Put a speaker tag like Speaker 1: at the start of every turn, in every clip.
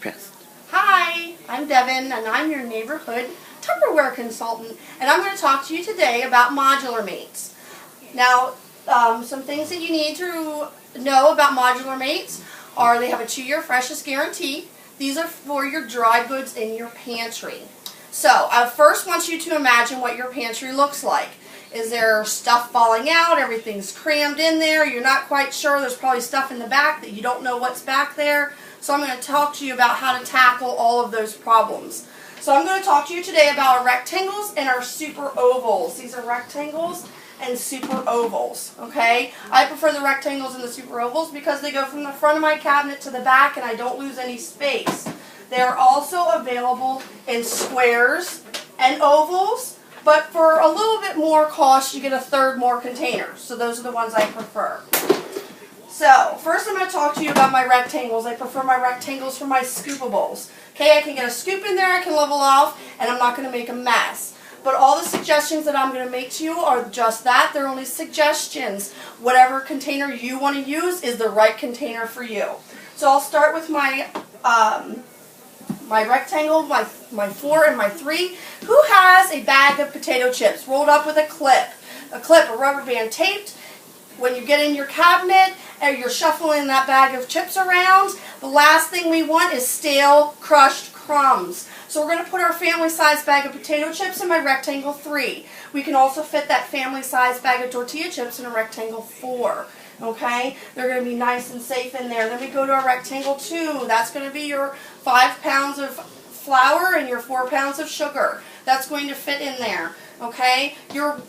Speaker 1: Press.
Speaker 2: Hi, I'm Devon, and I'm your neighborhood Tupperware consultant, and I'm going to talk to you today about modular mates. Now, some things that you need to know about modular mates are they have a 2-year freshness guarantee. These are for your dry goods in your pantry. So, I first want you to imagine what your pantry looks like. Is there stuff falling out? Everything's crammed in there. You're not quite sure. There's probably stuff in the back that you don't know what's back there. So I'm going to talk to you about how to tackle all of those problems. So I'm going to talk to you today about our rectangles and our super ovals. These are rectangles and super ovals. Okay? I prefer the rectangles and the super ovals because they go from the front of my cabinet to the back and I don't lose any space. They are also available in squares and ovals. But for a little bit more cost, you get a third more container. So those are the ones I prefer. So, first I'm going to talk to you about my rectangles. I prefer my rectangles for my scoopables. Okay, I can get a scoop in there, I can level off, and I'm not going to make a mess. But all the suggestions that I'm going to make to you are just that. They're only suggestions. Whatever container you want to use is the right container for you. So I'll start with my rectangle, my 4 and my 3. Who has a bag of potato chips rolled up with a clip? A rubber band taped. When you get in your cabinet and you're shuffling that bag of chips around, the last thing we want is stale, crushed crumbs. So we're going to put our family-sized bag of potato chips in my rectangle 3. We can also fit that family-sized bag of tortilla chips in a rectangle 4. Okay? They're going to be nice and safe in there. Then we go to our rectangle 2. That's going to be your 5 pounds of flour and your 4 pounds of sugar. That's going to fit in there. Okay? Your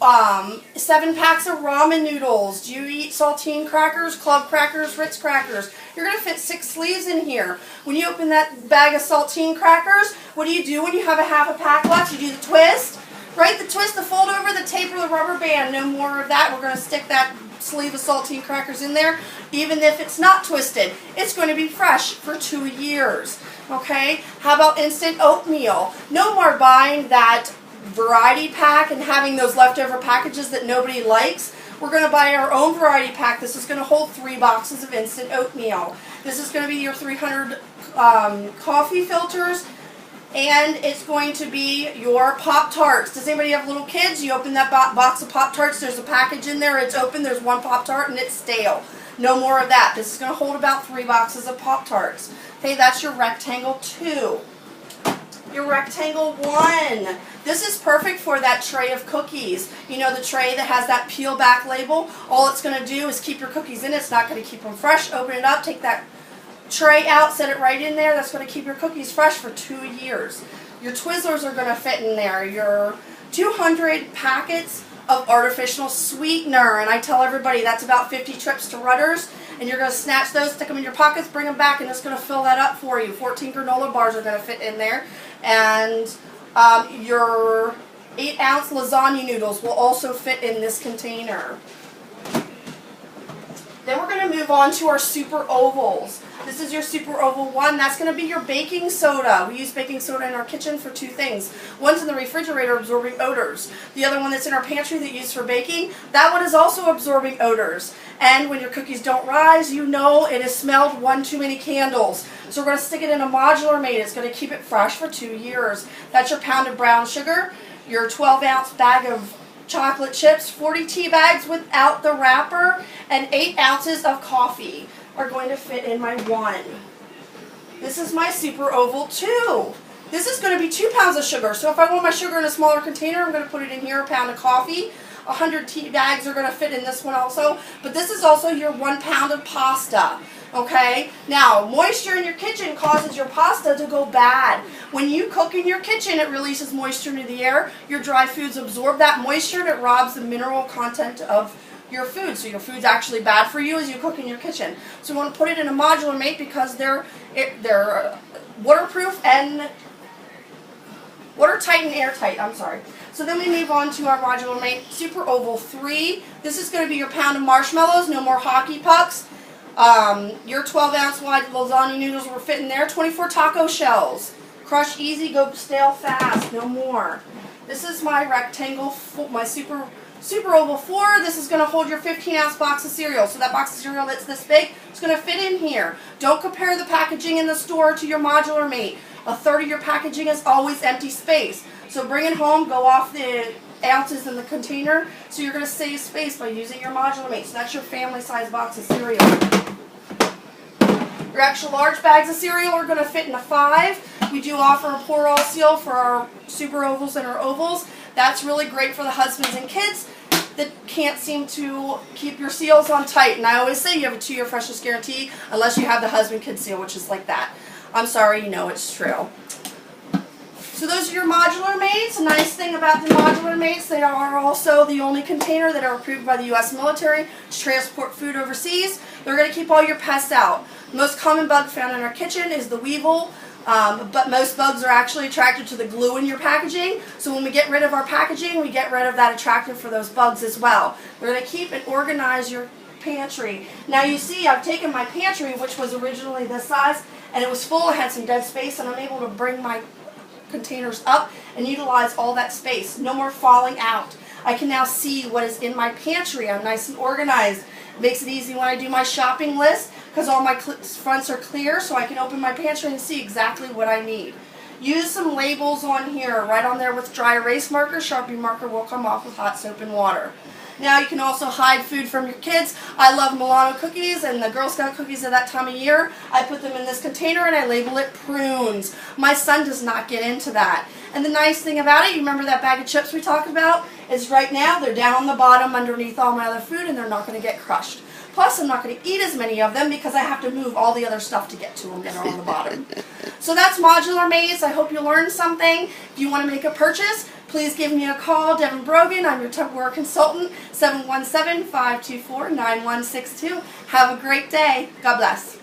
Speaker 2: 7 packs of ramen noodles. Do you eat saltine crackers, club crackers, Ritz crackers? You're going to fit 6 sleeves in here. When you open that bag of saltine crackers, what do when you have a half a pack left? You do the twist. Right? The twist, the fold over, the tape, or the rubber band. No more of that. We're going to stick that sleeve of saltine crackers in there. Even if it's not twisted, it's going to be fresh for 2 years. Okay? How about instant oatmeal? No more buying that variety pack and having those leftover packages that nobody likes. We're going to buy our own variety pack. This is going to hold 3 boxes of instant oatmeal. This is going to be your 300 coffee filters, and it's going to be your Pop-Tarts. Does anybody have little kids? You open that box of Pop-Tarts, there's a package in there, it's open, there's 1 Pop-Tart and it's stale. No more of that. This is going to hold about 3 boxes of Pop-Tarts. Okay, that's your rectangle 2. Your rectangle 1. This is perfect for that tray of cookies. You know, the tray that has that peel back label? All it's going to do is keep your cookies in it. It's not going to keep them fresh. Open it up, take that tray out, set it right in there. That's going to keep your cookies fresh for 2 years. Your Twizzlers are going to fit in there. Your 200 packets of artificial sweetener. And I tell everybody that's about 50 trips to Rutter's. And you're going to snatch those, stick them in your pockets, bring them back, and it's going to fill that up for you. 14 granola bars are going to fit in there. And your 8-ounce lasagna noodles will also fit in this container. Then we're going to move on to our super ovals. This is your super oval 1. That's going to be your baking soda. We use baking soda in our kitchen for 2 things. One's in the refrigerator absorbing odors. The other one that's in our pantry that you use for baking, that one is also absorbing odors. And when your cookies don't rise, you know it has smelled 1 too many candles. So we're going to stick it in a modular mate. It's going to keep it fresh for 2 years. That's your pound of brown sugar, your 12-ounce bag of chocolate chips, 40 tea bags without the wrapper, and 8 ounces of coffee are going to fit in my 1. This is my super oval 2. This is going to be 2 pounds of sugar. So if I want my sugar in a smaller container, I'm going to put it in here, a pound of coffee. 100 tea bags are going to fit in this one also. But this is also your 1 pound of pasta. Okay? Now, moisture in your kitchen causes your pasta to go bad. When you cook in your kitchen, it releases moisture into the air. Your dry foods absorb that moisture and it robs the mineral content of your food. So your food's actually bad for you as you cook in your kitchen. So we want to put it in a modular mate because they're waterproof and watertight and airtight. I'm sorry. So then we move on to our modular mate, Super Oval 3. This is going to be your pound of marshmallows, no more hockey pucks. Your 12-ounce wide lasagna noodles will fit in there. 24 taco shells. Crush easy, go stale fast, no more. This is my rectangle, my super Super Oval 4, this is going to hold your 15-ounce box of cereal. So that box of cereal that's this big, it's going to fit in here. Don't compare the packaging in the store to your Modular Mate. A third of your packaging is always empty space. So bring it home, go off the ounces in the container, so you're going to save space by using your Modular Mate. So that's your family size box of cereal. Your extra large bags of cereal are going to fit in a 5. We do offer a pour-all seal for our Super Ovals and our Ovals. That's really great for the husbands and kids that can't seem to keep your seals on tight. And I always say you have a 2-year freshness guarantee unless you have the husband-kid seal, which is like that. I'm sorry, you know it's true. So those are your Modular Mates. A nice thing about the Modular Mates, they are also the only container that are approved by the U.S. military to transport food overseas. They're going to keep all your pests out. The most common bug found in our kitchen is the weevil, but most bugs are actually attracted to the glue in your packaging. So when we get rid of our packaging, we get rid of that attractant for those bugs as well. We're going to keep and organize your pantry. Now you see I've taken my pantry, which was originally this size, and it was full. I had some dead space, and I'm able to bring my containers up and utilize all that space. No more falling out. I can now see what is in my pantry. I'm nice and organized. It makes it easy when I do my shopping list because all my fronts are clear, so I can open my pantry and see exactly what I need. Use some labels on here, right on there with dry erase marker. Sharpie marker will come off with hot soap and water. Now you can also hide food from your kids. I love Milano cookies and the Girl Scout cookies at that time of year. I put them in this container and I label it prunes. My son does not get into that. And the nice thing about it, you remember that bag of chips we talked about, is right now they're down on the bottom underneath all my other food and they're not going to get crushed. Plus I'm not going to eat as many of them because I have to move all the other stuff to get to them that are on the bottom. So that's Modular Mates. I hope you learned something. If you want to make a purchase, please give me a call. Devon Brogan, I'm your Tupperware consultant, 717-524-9162. Have a great day. God bless.